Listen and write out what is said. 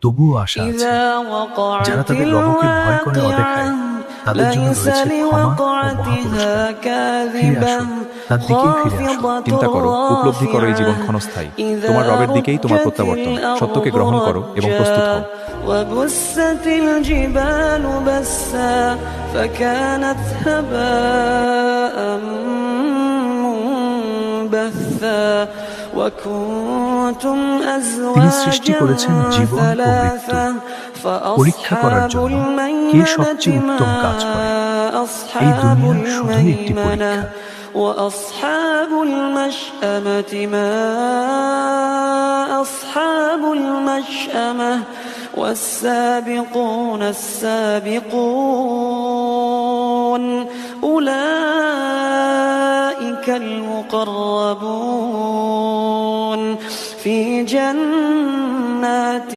তবুও আশা আছে। যারা তাদের রবকে ভয় করে অদেখায়, তাদের জন্য রয়েছে ক্ষমা ও মহাপুরস্কার। ফিরে আসো, তার দিকেই ফিরে আসো। চিন্তা করো, উপলব্ধি করো এই জীবন ক্ষণস্থায়ী। তোমার রবের দিকেই তোমার প্রত্যাবর্তন। সত্যকে গ্রহণ করো এবং প্রস্তুত হও। وبست الجبال بسا فكانت هباء منبثا وكنتم তিনি সৃষ্টি أزواجا করেছেন জীবন ও মৃত্যু ثلاثا পরীক্ষা করার فأصحاب জন্য কে সবচেয়ে الميمنة উত্তম ما কাজ করে। এই أصحاب দুনিয়া শুধুই একটি الميمنة পরীক্ষা। وأصحاب المشأمة ما أصحاب المشأمة والسابقون السابقون أولئك المقربون في جنات